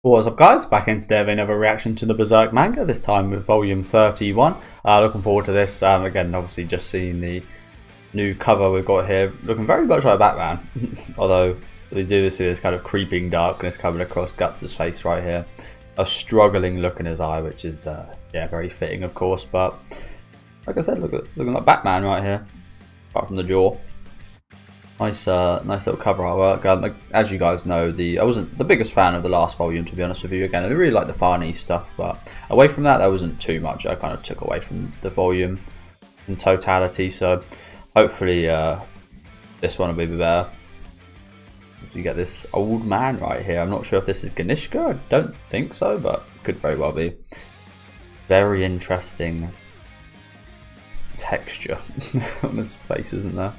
What's up guys, back in today with another reaction to the Berserk manga, this time with volume 31. Looking forward to this. Again, obviously just seeing the new cover we've got here, looking very much like Batman. Although we do see this kind of creeping darkness coming across Guts' face right here. A struggling look in his eye, which is yeah, very fitting of course, but like I said, looking like Batman right here, apart from the jaw. Nice little cover artwork. As you guys know, I wasn't the biggest fan of the last volume, to be honest with you. Again, I really like the Farnese stuff, but away from that, there wasn't too much I kind of took away from the volume in totality. So hopefully this one will be better. As we get this old man right here. I'm not sure if this is Ganishka. I don't think so, but could very well be. Very interesting texture on his face, isn't there?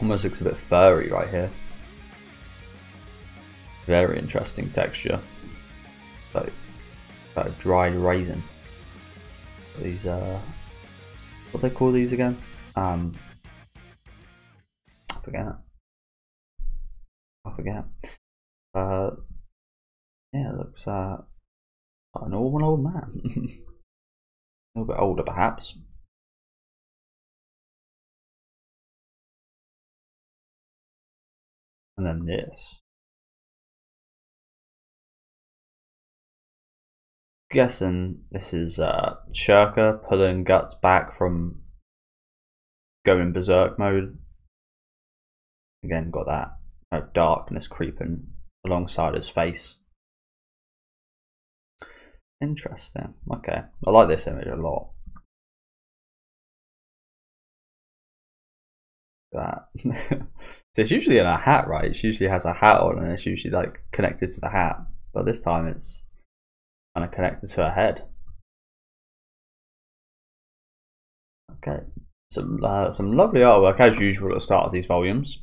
Almost looks a bit furry right here. Very interesting texture. Like a dried raisin. These what do they call these again? I forget. Yeah, it looks like a normal old man. A little bit older perhaps. And then this. Guessing this is Schierke pulling Guts back from going berserk mode. Again, got that kind of darkness creeping alongside his face. Interesting. Okay, I like this image a lot. That so it's usually in a hat, right? It usually has a hat on and it's usually like connected to the hat, but this time it's kind of connected to her head. Okay, some lovely artwork as usual at the start of these volumes.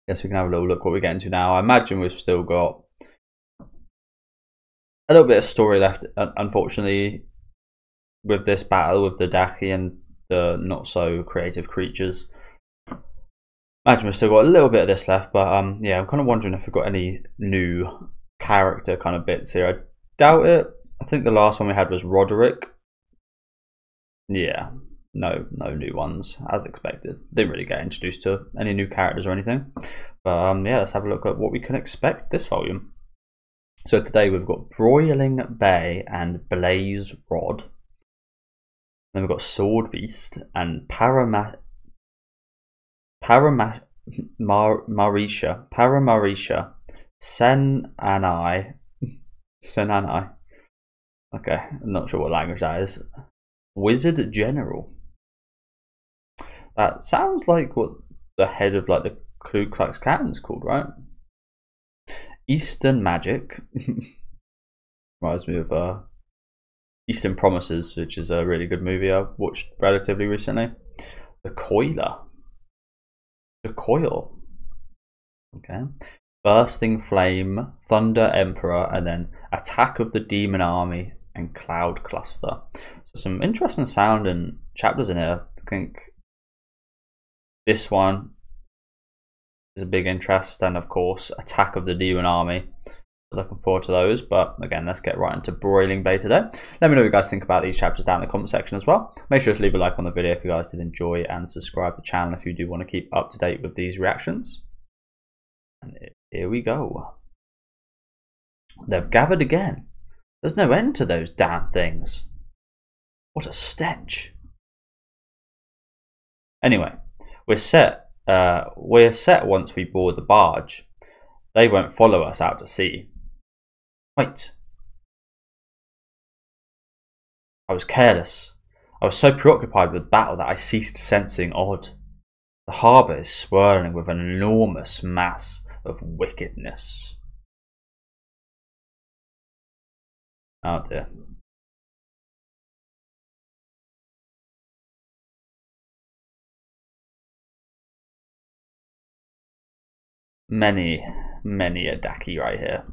Guess we can have a little look what we're getting to now. I imagine we've still got a little bit of story left, unfortunately, with this battle with the Daki and the not so creative creatures. Imagine we've still got a little bit of this left, but yeah, I'm kind of wondering if we've got any new character kind of bits here. I doubt it. I think the last one we had was Roderick. Yeah, no new ones as expected. Didn't really get introduced to any new characters or anything. But yeah, let's have a look at what we can expect this volume. So today we've got Broiling Bay and Blaze Rod. Then we've got Sword Beast and Paramarisha, Senanai. Okay, I'm not sure what language that is. Wizard General. That sounds like what the head of like the Ku Klux Klan's called, right? Eastern Magic. Reminds me of Eastern Promises, which is a really good movie I watched relatively recently. The Coiler. The Coil. Okay. Bursting Flame, Thunder Emperor, and then Attack of the Demon Army and Cloud Cluster. So some interesting sounding chapters in here. I think this one is a big interest, and of course Attack of the Demon Army. Looking forward to those, but again, let's get right into Broiling Bay today. Let me know what you guys think about these chapters down in the comment section as well. Make sure to leave a like on the video if you guys did enjoy, and subscribe to the channel if you do want to keep up to date with these reactions. And here we go. They've gathered again. There's no end to those damn things. What a stench. Anyway, we're set once we board the barge. They won't follow us out to sea. Wait. I was careless. I was so preoccupied with battle that I ceased sensing odd. The harbour is swirling with an enormous mass of wickedness. Oh dear. Many a Daki right here.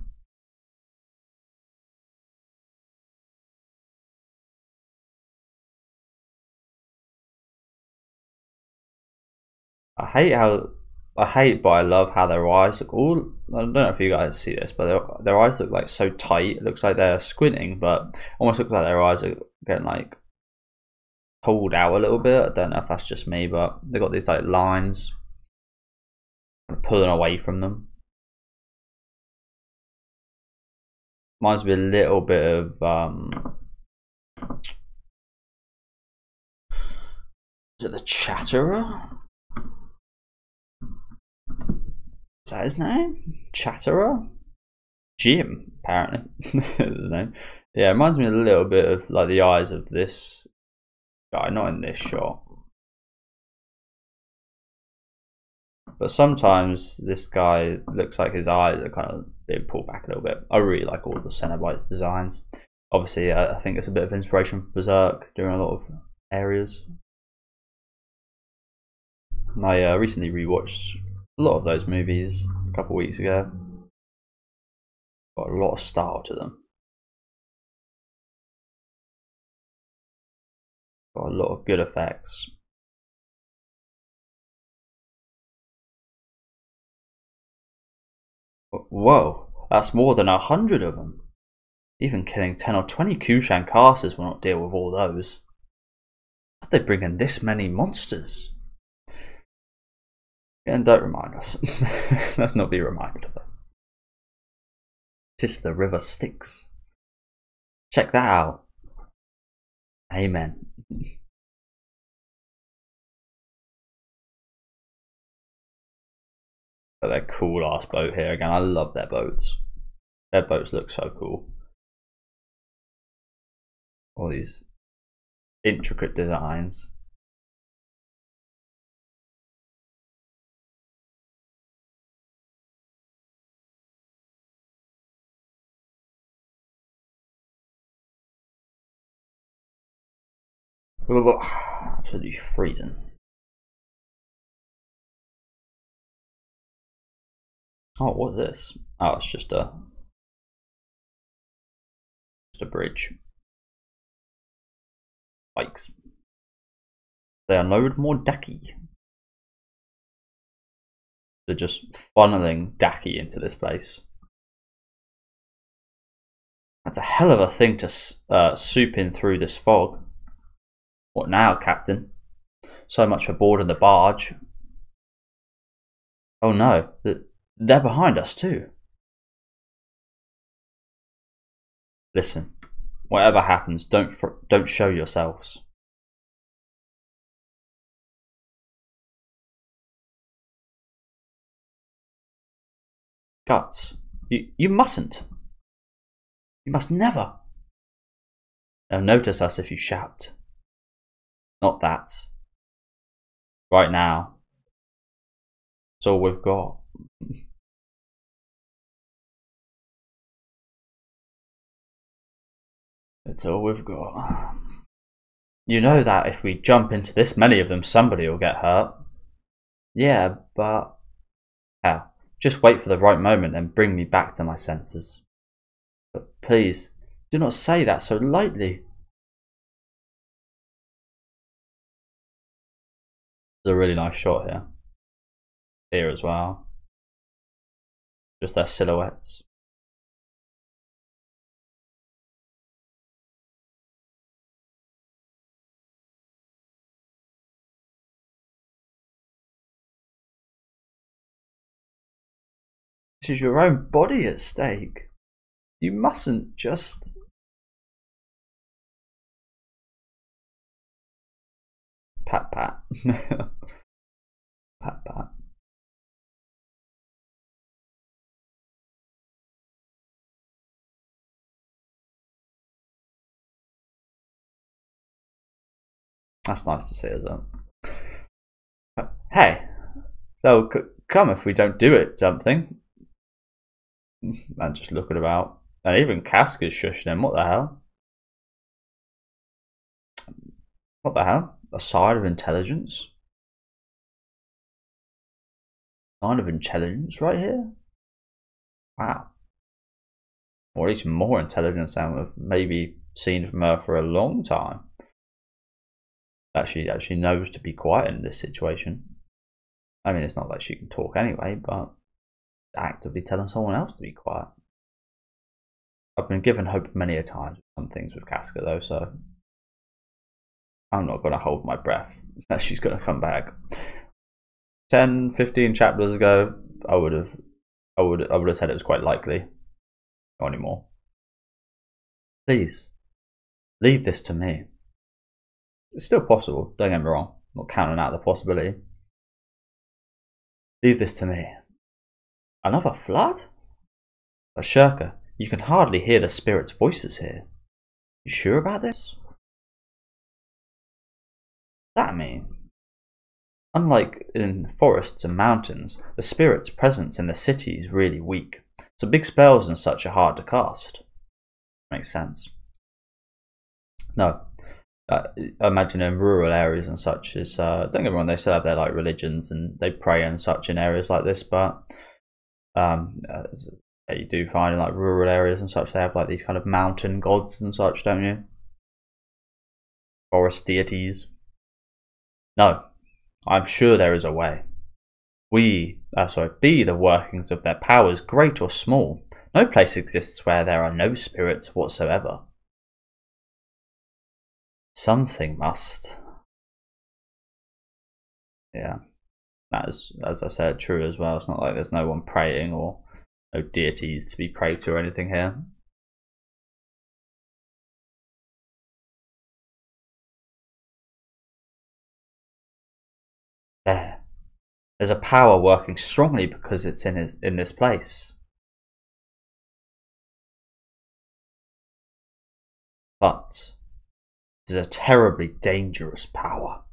I hate but I love how their eyes look all I don't know if you guys see this, but their eyes look like so tight. It looks like they're squinting, but almost looks like their eyes are getting like pulled out a little bit. I don't know if that's just me, but they've got these like lines pulling away from them. Reminds me a little bit of is it the Chatterer? Is that his name? Chatterer? Jim, apparently, is his name. Yeah, it reminds me a little bit of like the eyes of this guy, not in this shot. But sometimes this guy looks like his eyes are kind of being pulled back a little bit. I really like all the Cenobites designs. Obviously, I think it's a bit of inspiration for Berserk during a lot of areas. I recently rewatched a lot of those movies a couple of weeks ago. Got a lot of style to them. Got a lot of good effects. Whoa, that's more than 100 of them. Even killing 10 or 20 Kushan casters will not deal with all those. How'd they bring in this many monsters? Yeah, and don't remind us. Let's not be reminded of it. 'Tis the river Styx. Check that out. Amen. But they're cool ass boat here again. I love their boats. Their boats look so cool. All these intricate designs. Absolutely freezing. Oh, what's this? Oh, it's just a bridge. Bikes. They unload more Daki. They're just funneling Daki into this place. That's a hell of a thing to soup in through this fog. What now, Captain? So much for boarding the barge. Oh no, they're behind us too. Listen, whatever happens, don't show yourselves. Guts, you mustn't. You must never. They'll notice us if you shout. Not that. Right now. It's all we've got. It's all we've got. You know that if we jump into this many of them, somebody will get hurt. Yeah, but how? Just wait for the right moment and bring me back to my senses. But please, do not say that so lightly. It's a really nice shot here. Here as well. Just their silhouettes. This is your own body at stake. You mustn't just... Pat pat. Pat pat. That's nice to see, isn't it? Hey, they'll come if we don't do it, something. And just looking about. And even Casca's shushing him. What the hell? What the hell? A sign of intelligence? Sign of intelligence right here? Wow. Or at least more intelligence than we've maybe seen from her for a long time. That she actually knows to be quiet in this situation. I mean, it's not like she can talk anyway, but actively telling someone else to be quiet. I've been given hope many a time with some things with Casca though, so I'm not going to hold my breath that she's going to come back. 10, 15 chapters ago, I would have said it was quite likely. Not anymore. Please, leave this to me. It's still possible, don't get me wrong. I'm not counting out the possibility. Leave this to me. Another flood? But Schierke, you can hardly hear the spirits' voices here. You sure about this? What does that mean? Unlike in forests and mountains, the spirit's presence in the city is really weak, so big spells and such are hard to cast. Makes sense. No, I imagine in rural areas and such is don't get me wrong, they still have their like religions and they pray and such in areas like this, but you do find in like rural areas and such they have like these kind of mountain gods and such, don't you? Forest deities. No, I'm sure there is a way. Be the workings of their powers, great or small. No place exists where there are no spirits whatsoever. Something must. Yeah, that is, as I said, true as well. It's not like there's no one praying or no deities to be prayed to or anything here. There's a power working strongly because it's in this place. But it is a terribly dangerous power.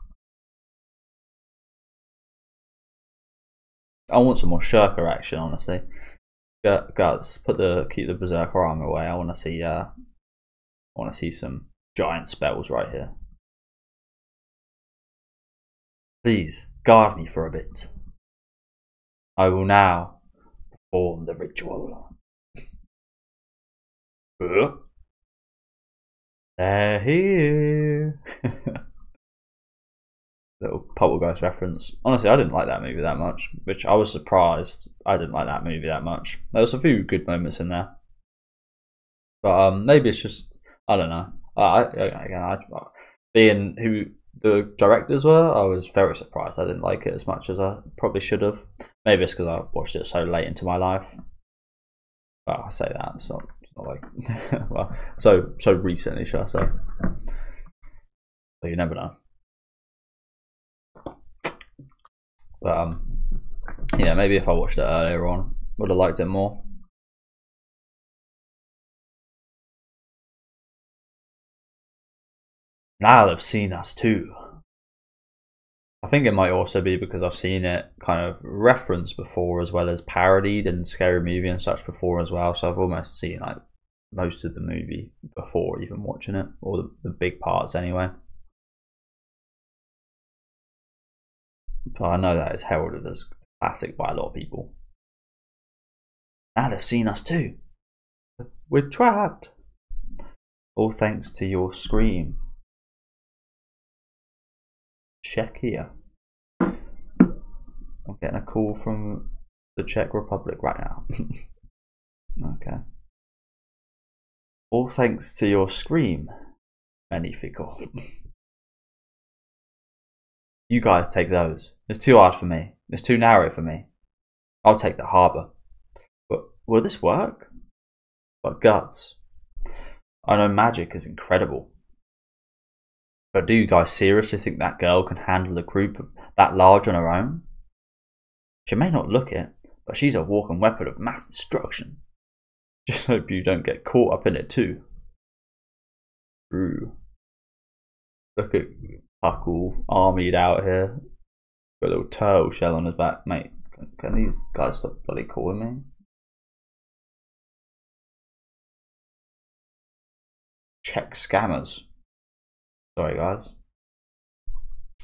I want some more Schierke action, honestly. Guys, keep the Berserker armor away. I want to see some giant spells right here. Please guard me for a bit. I will now perform the ritual. They're here. Little Poltergeist reference. Honestly, I didn't like that movie that much, which I was surprised. I didn't like that movie that much. There was a few good moments in there, but maybe it's just I don't know. Being who the directors were, I was very surprised. I didn't like it as much as I probably should have. Maybe it's because I watched it so late into my life. Well, I say that it's not like well, so recently, shall I say? But you never know. But yeah, maybe if I watched it earlier on, would have liked it more. Now they've seen us too. I think it might also be because I've seen it kind of referenced before as well as parodied in Scary Movie and such before as well. So I've almost seen like most of the movie before even watching it, or the big parts anyway. But I know that it's heralded as classic by a lot of people. Now they've seen us too. We're trapped. All thanks to your scream. Check here. I'm getting a call from the Czech Republic right now. Okay. All thanks to your scream, Magnifico. You guys take those. It's too hard for me. It's too narrow for me. I'll take the harbour. But will this work? But guts. I know magic is incredible. But do you guys seriously think that girl can handle a group that large on her own? She may not look it, but she's a walking weapon of mass destruction. Just hope you don't get caught up in it too. True. Look at Puckle armied out here. Got a little turtle shell on his back. Mate, can these guys stop bloody calling me? Czech scammers. Sorry guys.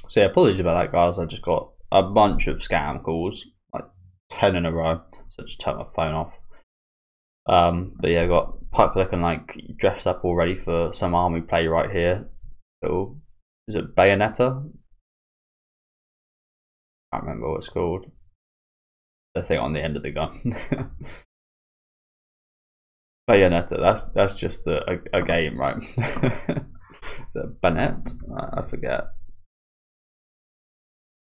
So yeah, apologies about that guys. I just got a bunch of scam calls, like 10 in a row. So I just turned my phone off. But yeah, I got Puck looking like dressed up already for some army play right here. So, is it Bayonetta? I can't remember what it's called. the thing on the end of the gun. Bayonetta, that's just a game, right? Is it bayonet? I forget.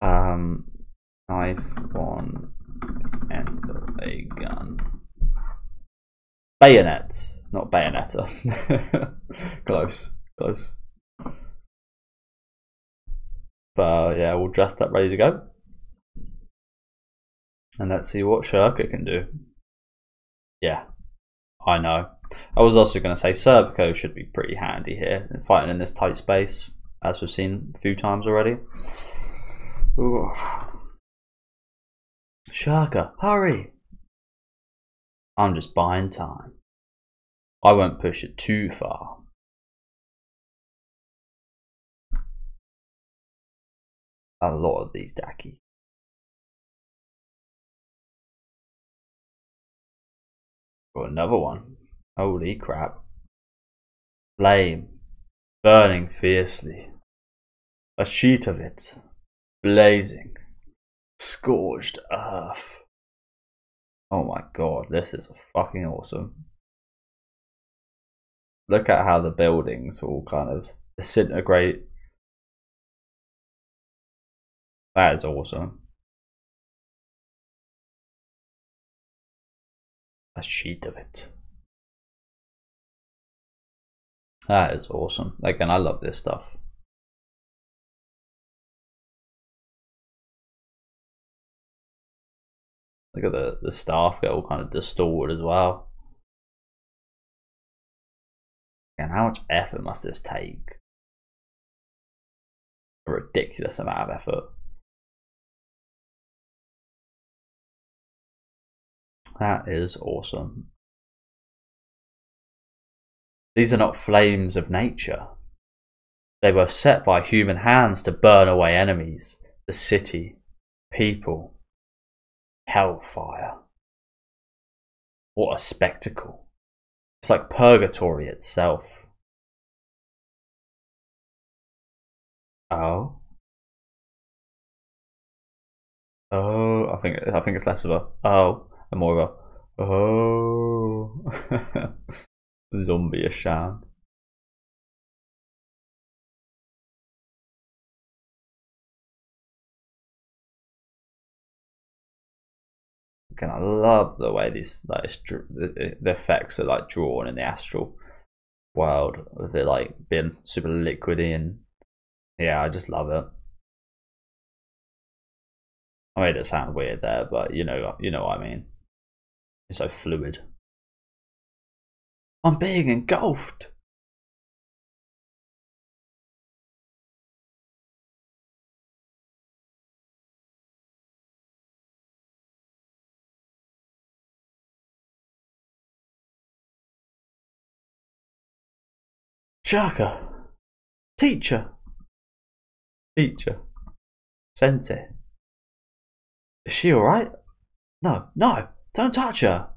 Knife on the end of a gun. Bayonet, not bayonetta. Close. But yeah, we're dressed up, ready to go. And let's see what Schierke can do. Yeah, I know. I was also going to say Serpico should be pretty handy here, fighting in this tight space, as we've seen a few times already. Ooh. Schierke, hurry! I'm just buying time. I won't push it too far. A lot of these Daki. Got another one. Holy crap. Flame. Burning fiercely. A sheet of it. Blazing. Scorched earth. Oh my god, this is fucking awesome. Look at how the buildings all kind of disintegrate. That is awesome. A sheet of it. That is awesome. Again, I love this stuff. Look at the staff get all kind of distorted as well. And how much effort must this take? A ridiculous amount of effort. That is awesome. These are not flames of nature. They were set by human hands to burn away enemies, the city, people. Hellfire. What a spectacle. It's like purgatory itself. Oh. Oh, I think it's less of a oh and more of a oh. Zombie-ish sound. Again, I love the way the effects are like drawn in the astral world, with it like being super liquidy, and yeah, I just love it. I made it sound weird there, but you know what I mean. It's so fluid. I'm being engulfed. Schierke. Teacher. Sensei. Is she alright? No, don't touch her.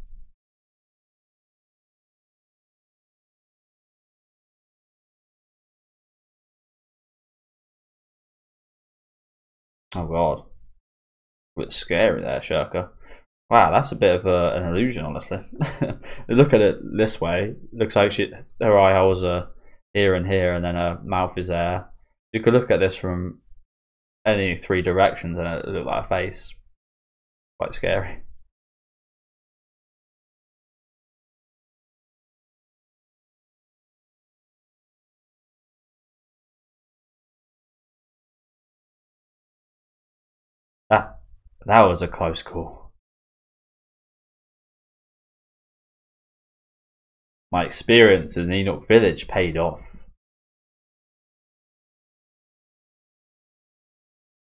Oh god. A bit scary there, Schierke. Wow, that's a bit of an illusion, honestly. Look at it this way. Looks like her eye holes are here and here, and then her mouth is there. You could look at this from any three directions and it look like a face. Quite scary. That was a close call. My experience in Enoch Village paid off.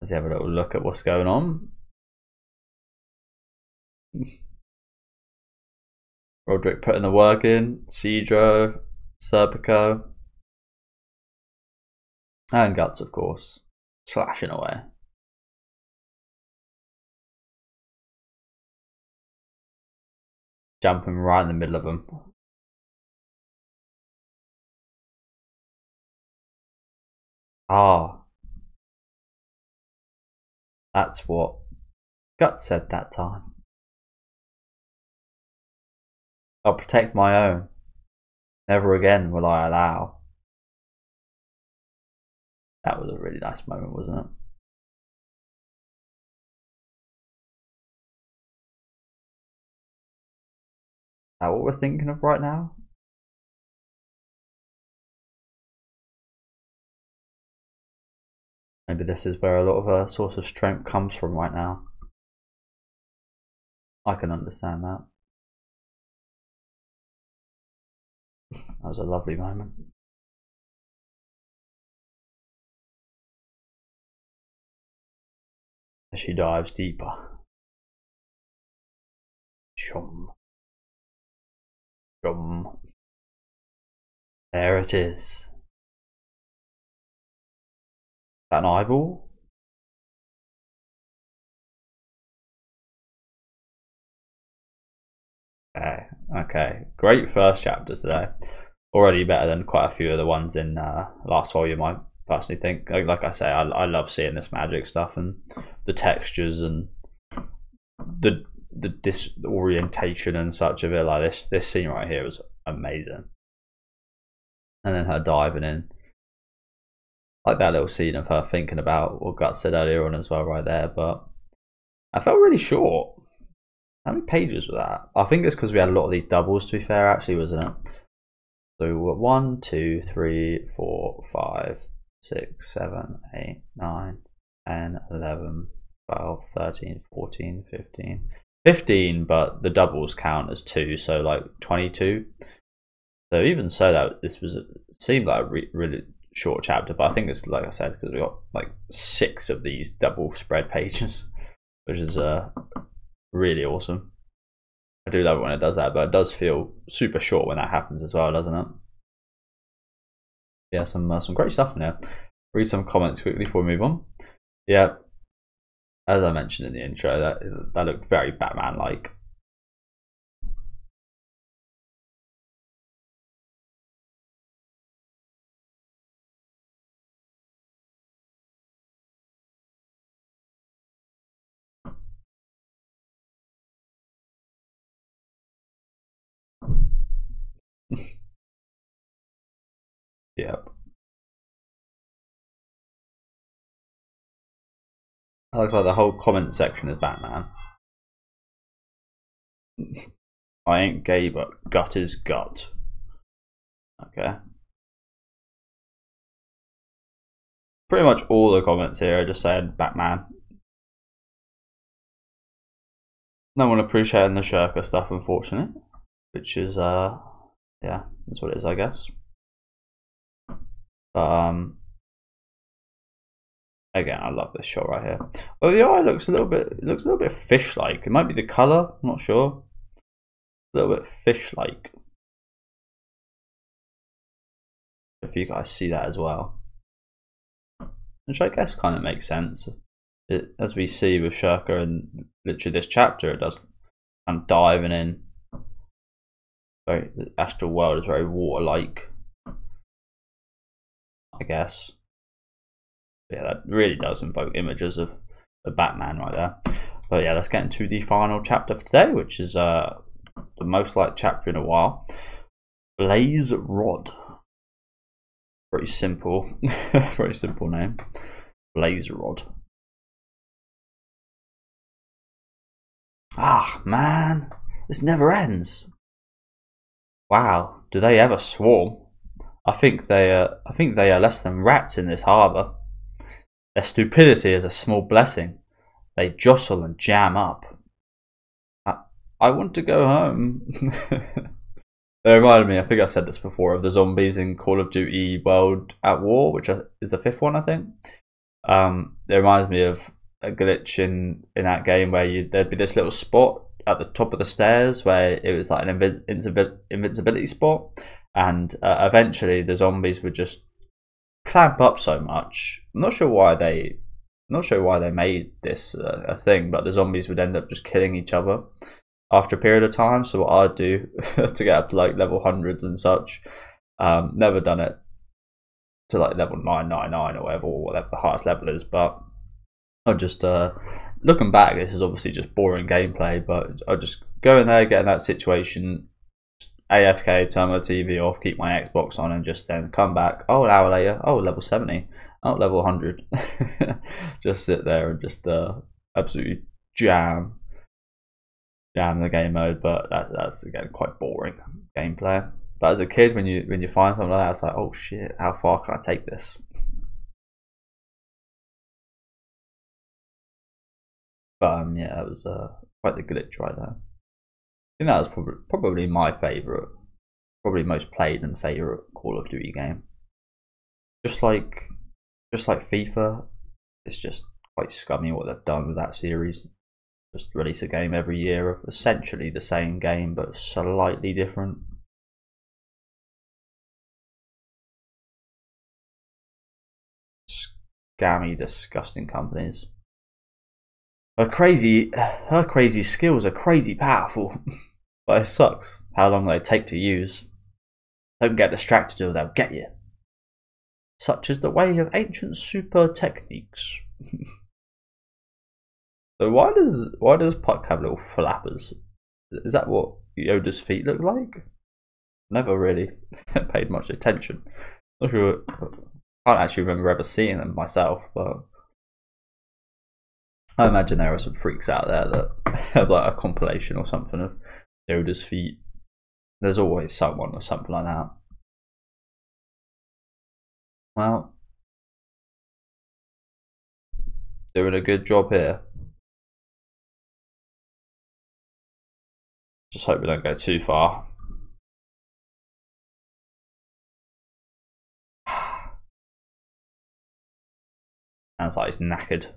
Let's have a little look at what's going on. Roderick putting the work in. Cedro, Serpico, and Guts, of course, slashing away. Jumping right in the middle of them. Ah, that's what Guts said that time. I'll protect my own. Never again will I allow. That was a really nice moment, wasn't it? Is that what we're thinking of right now? Maybe this is where a lot of a source of strength comes from right now. I can understand that. That was a lovely moment. As she dives deeper. Shum. Shum. There it is. That an eyeball? Okay. Great first chapters today. Already better than quite a few of the ones in last volume, I personally think. Like I say, I love seeing this magic stuff and the textures and the disorientation and such of it. Like this scene right here was amazing. And then her diving in. Like that little scene of her thinking about what Guts said earlier on as well right there. But I felt really short. How many pages was that? I think it's because we had a lot of these doubles, to be fair, actually, wasn't it? So 1, 2, 3, 4, 5, 6, 7, 8, 9, 10, 11, 12, 13, 14, 15. 15, but the doubles count as 2, so like 22. So even so, that this seemed like a really short chapter, but I think it's, like I said, because we got like 6 of these double spread pages, which is really awesome. I do love it when it does that, but it does feel super short when that happens as well, doesn't it? Yeah, some great stuff in there. Read some comments quickly before we move on. Yeah, as I mentioned in the intro, that looked very Batman-like. Yep. That looks like the whole comment section is Batman. I ain't gay, but gut is gut. Okay. Pretty much all the comments here are just saying Batman. No one appreciating the Schierke stuff, unfortunately. Which is, yeah, that's what it is, I guess. Again, I love this shot right here. Oh, the eye looks a little bit fish-like. It might be the color, I'm not sure. A little bit fish-like. If you guys see that as well, which I guess kind of makes sense. As we see with Schierke in literally this chapter, it does kind of diving in. The astral world is very water-like, I guess. Yeah, that really does invoke images of Batman right there. But yeah, let's get into the final chapter for today, which is the most liked chapter in a while. Blaze Rod. Pretty simple, very simple name. Blaze Rod. Ah, man, this never ends. Wow, do they ever swarm? I think they are less than rats in this harbour. Their stupidity is a small blessing. They jostle and jam up. I want to go home. They reminded me, I think I said this before, of the zombies in Call of Duty World at War, which is the 5th one, I think. It reminds me of a glitch in that game where there'd be this little spot at the top of the stairs where it was like an invincibility spot, and eventually the zombies would just clamp up so much. I'm not sure why they made this a thing, but the zombies would end up just killing each other after a period of time. So what I'd do to get up to like level hundreds and such, never done it to like level 999 or whatever the highest level is, but I just looking back, this is obviously just boring gameplay, but I just go in there, get in that situation, AFK, turn my TV off, keep my Xbox on, and just then come back. Oh, an hour later, oh, level 70, oh, level 100. Just sit there and just absolutely jam the game mode. But that's again quite boring gameplay. But as a kid, when you find something like that, it's like, oh shit, how far can I take this? But yeah, it was quite the glitch right there. I think that was probably my favourite, probably most played and favourite Call of Duty game. Just like FIFA, it's just quite scummy what they've done with that series. Just release a game every year of essentially the same game but slightly different. Scammy, disgusting companies. Her crazy skills are crazy powerful, but it sucks how long they take to use. Don't get distracted or they'll get you. Such is the way of ancient super techniques. So why does Puck have little flappers? Is that what Yoda's feet look like? Never really paid much attention. Not sure. I can't actually remember ever seeing them myself, but I imagine there are some freaks out there that have like a compilation or something of Yoda's feet. There's always someone or something like that. Well, doing a good job here. Just hope we don't go too far. Sounds like he's knackered.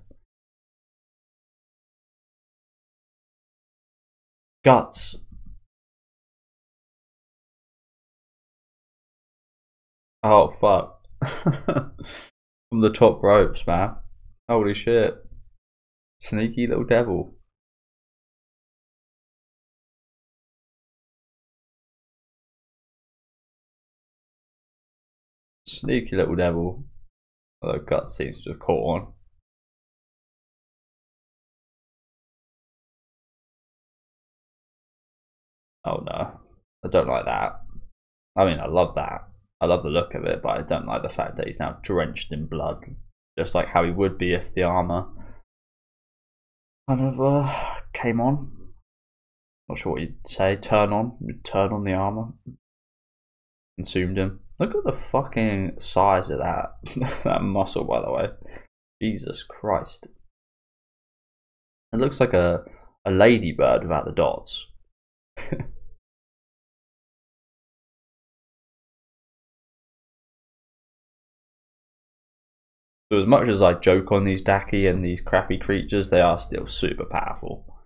Guts. Oh fuck. From the top ropes, man. Holy shit. Sneaky little devil. Sneaky little devil. Although Guts seems to have caught on. Oh no. I don't like that. I mean, I love that. I love the look of it, but I don't like the fact that he's now drenched in blood. Just like how he would be if the armor kind of came on. Not sure what you'd say. Turn on. You'd turn on the armor. Consumed him. Look at the fucking size of that. That muscle, by the way. Jesus Christ. It looks like a ladybird without the dots. So as much as I joke on these Daki and these crappy creatures, they are still super powerful.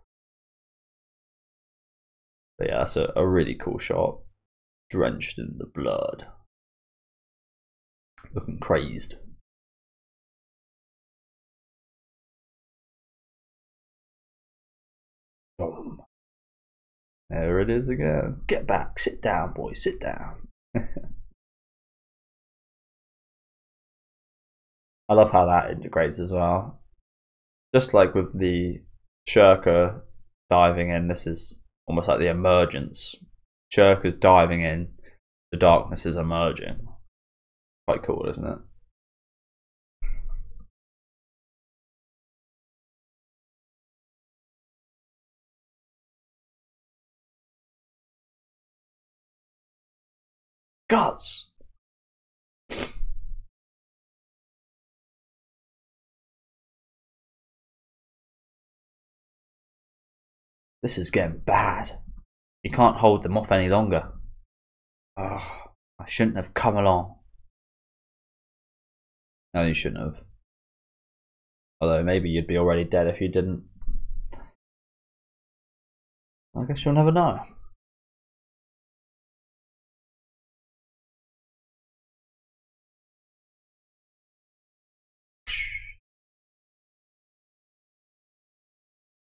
But yeah, that's a really cool shot. Drenched in the blood. Looking crazed. Boom. There it is again. Get back. Sit down, boys. Sit down. I love how that integrates as well. Just like with the Schierke diving in, this is almost like the emergence. Schierke's diving in, the darkness is emerging. Quite cool, isn't it? Guts! This is getting bad. You can't hold them off any longer. Oh, I shouldn't have come along. No, you shouldn't have. Although maybe you'd be already dead if you didn't. I guess you'll never know.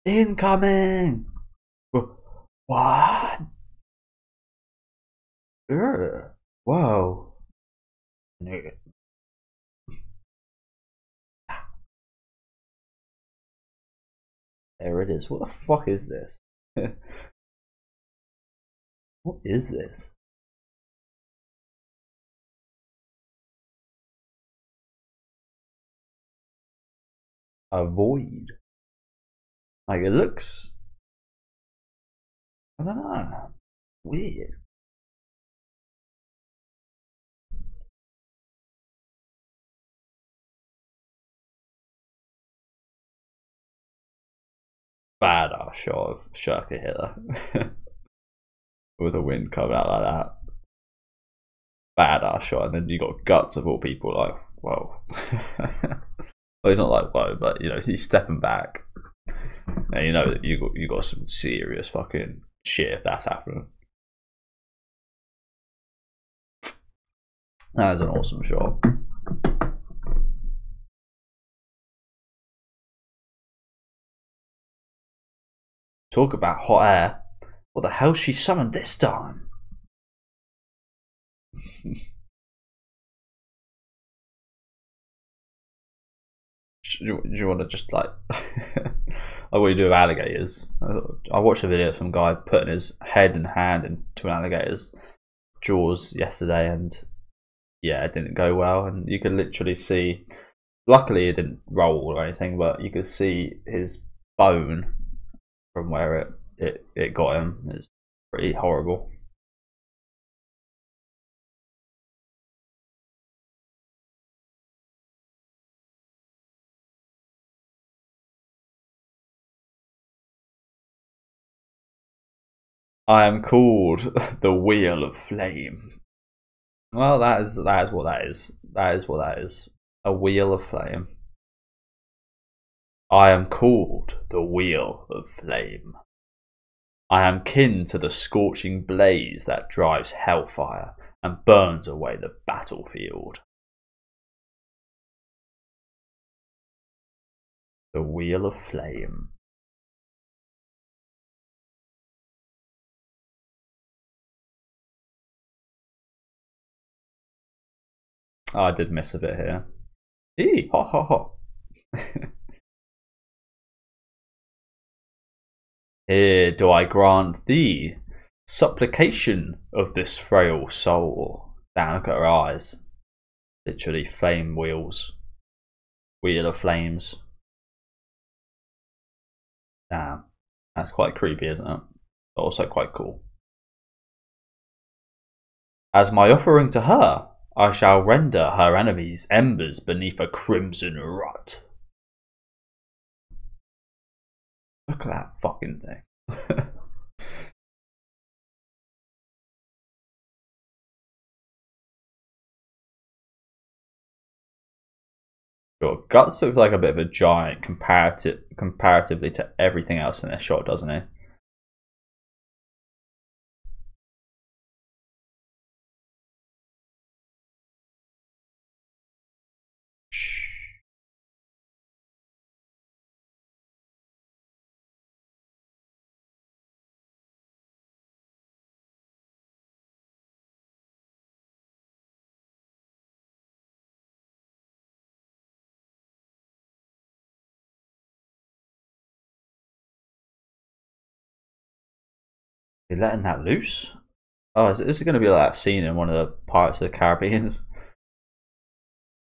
Incoming! What? Whoa. There it is. What the fuck is this? What is this? A void. Like, it looks, I don't know, weird. Badass shot of Schierke here though. With the wind coming out like that. Badass shot, and then you got guts of all people, like, whoa. Well, he's not like whoa, but you know, he's stepping back. And you know that you got some serious fucking shit if that's happening. That is an awesome shot. Talk about hot air. What the hell she summoned this time? Do you want to just like like what you do with alligators? I watched a video of some guy putting his head and hand into an alligator's jaws yesterday, and yeah, it didn't go well. And you could literally see, luckily it didn't roll or anything, but you could see his bone from where it got him. It's pretty horrible. I am called the Wheel of Flame. Well, that is what that is. That is what that is. A wheel of flame. I am called the Wheel of Flame. I am kin to the scorching blaze that drives hellfire and burns away the battlefield. The Wheel of Flame. Oh, I did miss a bit here. Eee, hot, hot, hot. Here do I grant thee supplication of this frail soul. Damn, look at her eyes. Literally flame wheels. Wheel of flames. Damn, that's quite creepy, isn't it? But also quite cool. As my offering to her, I shall render her enemies embers beneath a crimson rut. Look at that fucking thing. Sure, Guts looks like a bit of a giant comparatively to everything else in this shot, doesn't he? You're letting that loose? Oh, is it going to be like that scene in one of the Pirates of the Caribbeans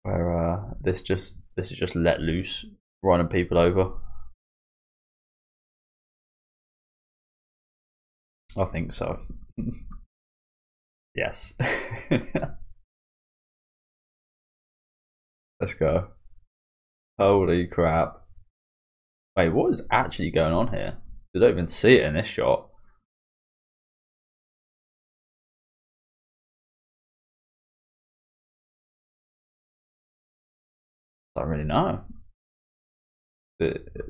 where this is just let loose, running people over? I think so. Yes. Let's go. Holy crap. Wait, what is actually going on here? They don't even see it in this shot. I don't really know.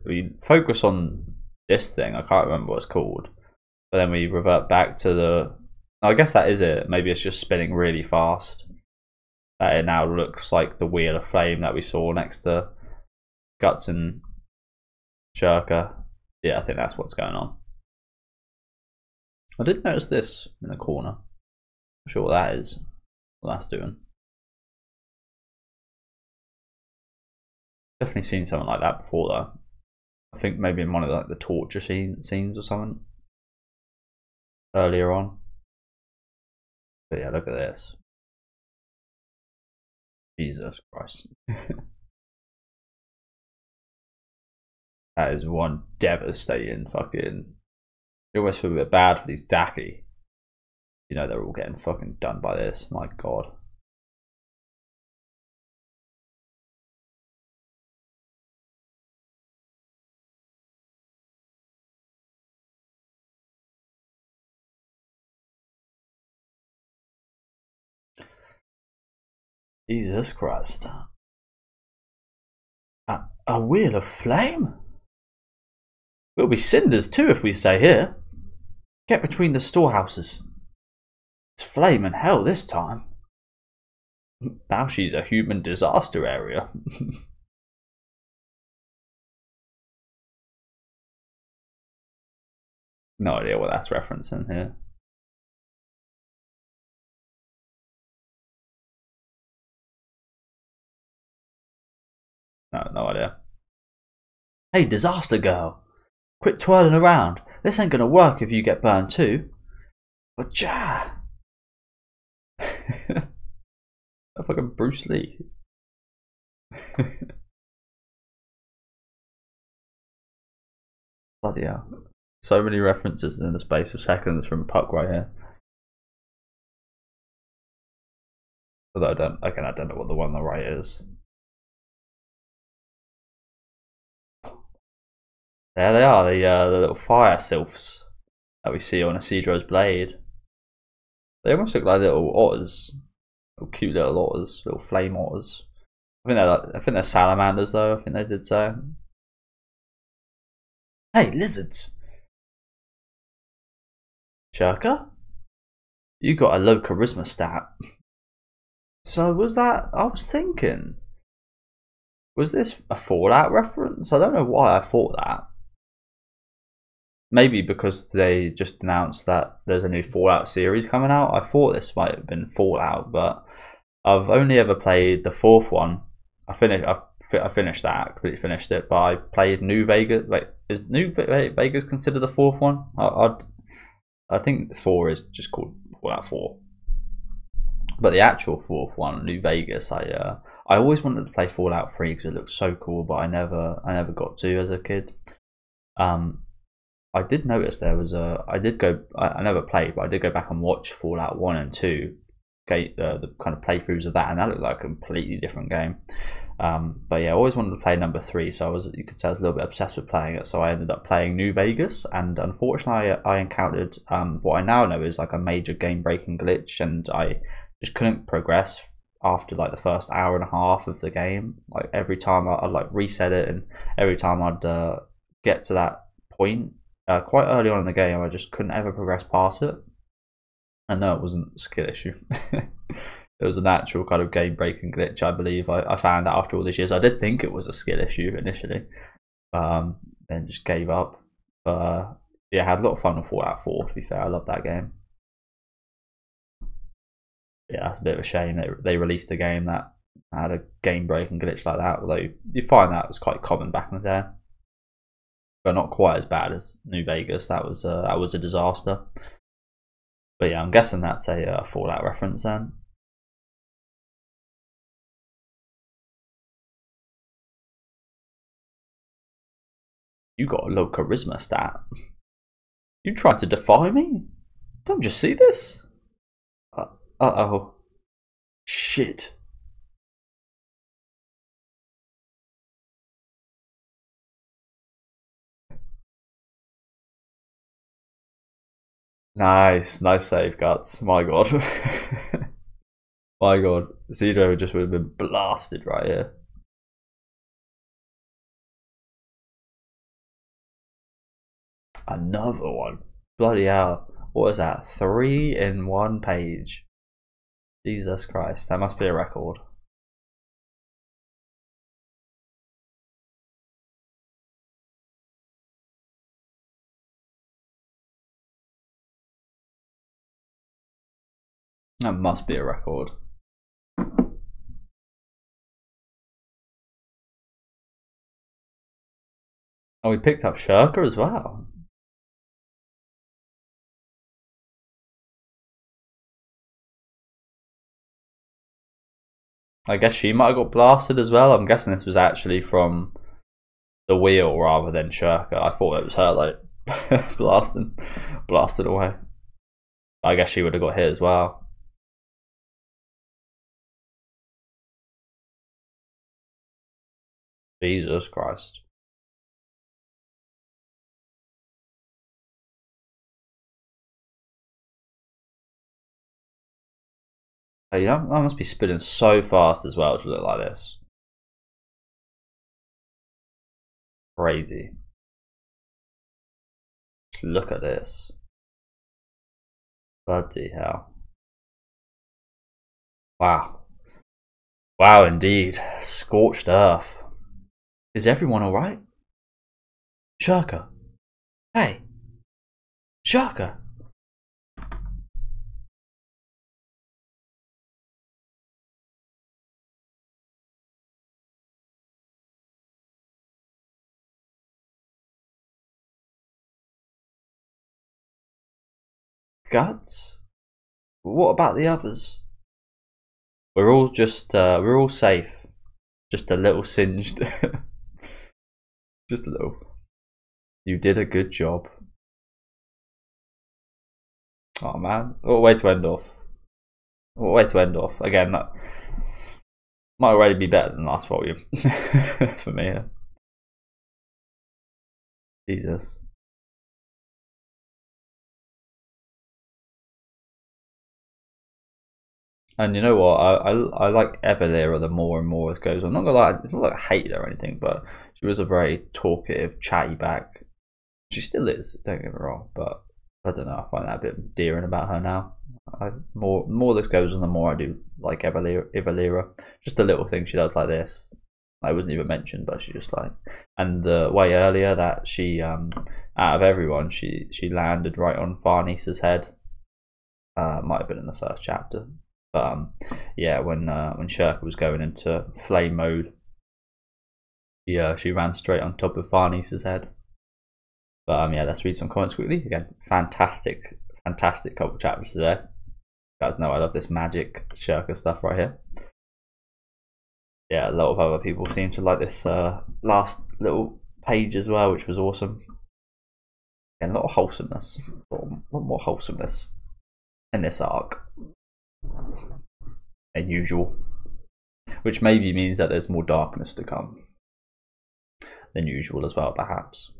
We focus on this thing, I can't remember what it's called. But then we revert back to the... I guess that is it. Maybe it's just spinning really fast. That it now looks like the Wheel of Flame that we saw next to Guts and Schierke. Yeah, I think that's what's going on. I did notice this in the corner. I'm not sure what that is. What that's doing. Definitely seen something like that before though. I think maybe in one of the torture scenes or something earlier on. But yeah, look at this. Jesus Christ. That is one devastating fucking. You almost feel a bit bad for these Daki. You know, they're all getting fucking done by this. My god. Jesus Christ. A wheel of flame? We'll be cinders too if we stay here. Get between the storehouses. It's flame and hell this time. Now she's a human disaster area. No idea what that's referencing here. No idea. Hey, disaster girl. Quit twirling around. This ain't gonna work if you get burned too. But ja. Fucking Bruce Lee. Bloody hell. So many references in the space of seconds from Puck right here. Although I don't know what the one on the right is. There they are, the little fire sylphs that we see on Isidro's blade. They almost look like little otters, little cute little otters, little flame otters. I think they're salamanders though. I think they did say. Hey, lizards! Schierke? You got a low charisma stat. So was that? I was thinking. Was this a Fallout reference? I don't know why I thought that. Maybe because they just announced that there's a new Fallout series coming out. I thought this might have been Fallout, but I've only ever played the fourth one. I finished that, completely finished it, but I played New Vegas. Wait, is New Vegas considered the fourth one? I think 4 is just called Fallout 4. But the actual fourth one, New Vegas, I always wanted to play Fallout 3 because it looked so cool, but I never got to as a kid. I did notice there was I never played, but I did go back and watch Fallout 1 and 2, the kind of playthroughs of that, and that looked like a completely different game. But yeah, I always wanted to play number 3, so you could say I was a little bit obsessed with playing it, so I ended up playing New Vegas, and unfortunately I encountered what I now know is like a major game-breaking glitch, and I just couldn't progress after like the first hour and a half of the game. Like every time I'd like reset it, and every time I'd get to that point, quite early on in the game, I just couldn't ever progress past it. And no, it wasn't a skill issue. It was an actual kind of game-breaking glitch, I believe. I found out after all these years. I did think it was a skill issue initially, then just gave up. But yeah, I had a lot of fun with Fallout 4, to be fair. I love that game. Yeah, that's a bit of a shame that they released a game that had a game-breaking glitch like that, although you find that was quite common back in the day. But not quite as bad as New Vegas. That was a disaster. But yeah, I'm guessing that's a Fallout reference then. You got a low charisma stat. You tried to defy me? Don't you see this? Uh-oh. Shit. Nice save, Guts. My god. My god. Zito just would have been blasted right here. Another one. Bloody hell. What is that? 3 in 1 page. Jesus Christ. That must be a record. That must be a record. Oh, we picked up Schierke as well. I guess she might have got blasted as well. I'm guessing this was actually from the wheel rather than Schierke. I thought it was her like blasted away. I guess she would have got hit as well. Jesus Christ. Yeah, that must be spinning so fast as well to look like this. Crazy. Just look at this. Bloody hell. Wow. Wow, indeed. Scorched earth. Is everyone alright? Schierke. Hey. Schierke. Guts? What about the others? We're all we're all safe. Just a little singed. Just a little. You did a good job. Oh man, what a way to end off. What a way to end off. Again, that might already be better than last volume for me. Jesus. And you know what? I like Evelira the more and more it goes on. I'm not gonna lie, it's not like I hate her or anything, but she was a very talkative, chatty back. She still is, don't get me wrong, but I don't know, I find that a bit endearing about her now. More this goes on, the more I do like Evelira. Just a little thing she does like this. I wasn't even mentioned, but she just like, and the way earlier that she out of everyone she landed right on Farnice's head. Might have been in the first chapter. But yeah, when Schierke was going into flame mode, she ran straight on top of Farnice's head. But yeah, let's read some comments quickly. Again, fantastic couple chapters today. You guys know I love this magic Schierke stuff right here. Yeah, a lot of other people seem to like this last little page as well, which was awesome. And a lot of wholesomeness, a lot more wholesomeness in this arc than usual, which maybe means that there's more darkness to come than usual as well, perhaps.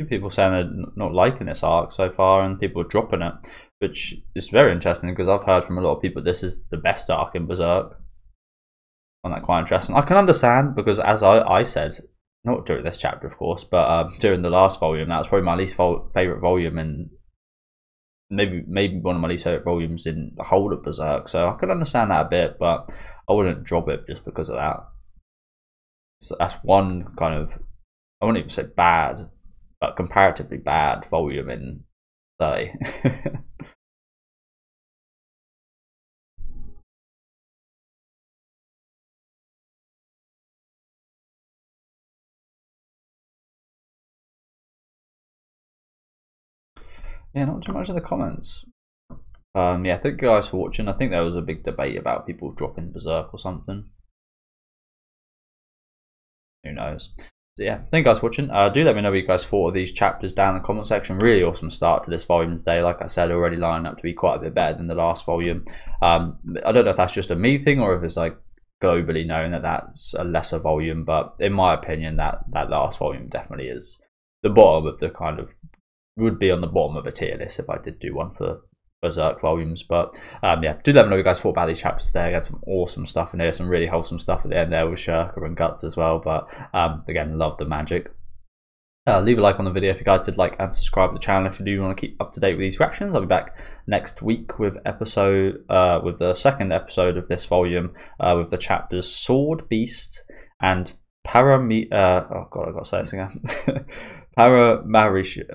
People saying they're not liking this arc so far, and people are dropping it, which is very interesting because I've heard from a lot of people this is the best arc in Berserk. I find that quite interesting. I can understand because, as I said, not during this chapter, of course, but during the last volume, that was probably my least favorite volume, and maybe one of my least favorite volumes in the whole of Berserk. So I can understand that a bit, but I wouldn't drop it just because of that. So that's one kind of, I wouldn't even say bad, but comparatively bad volume in 30. Yeah, not too much in the comments. Yeah, thank you guys for watching. I think there was a big debate about people dropping Berserk or something. Who knows? So yeah, thank you guys for watching. Do let me know what you guys thought of these chapters down in the comment section. Really awesome start to this volume today. Like I said, already lining up to be quite a bit better than the last volume. I don't know if that's just a me thing or if it's like globally known that that's a lesser volume, but in my opinion, that last volume definitely is the bottom of the kind of, would be on the bottom of a tier list if I did do one for Berserk volumes. But yeah, do let me know what you guys thought about these chapters today. I got some awesome stuff in there, some really wholesome stuff at the end there with Schierke and Guts as well. But again, love the magic. Leave a like on the video if you guys did like, and subscribe to the channel if you do want to keep up to date with these reactions. I'll be back next week with with the second episode of this volume, with the chapters Sword Beast and oh god, I gotta say this again. Paramarisha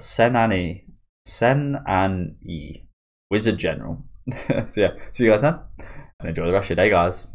Senani, Wizard General. So yeah, see you guys then, and enjoy the rest of your day, guys.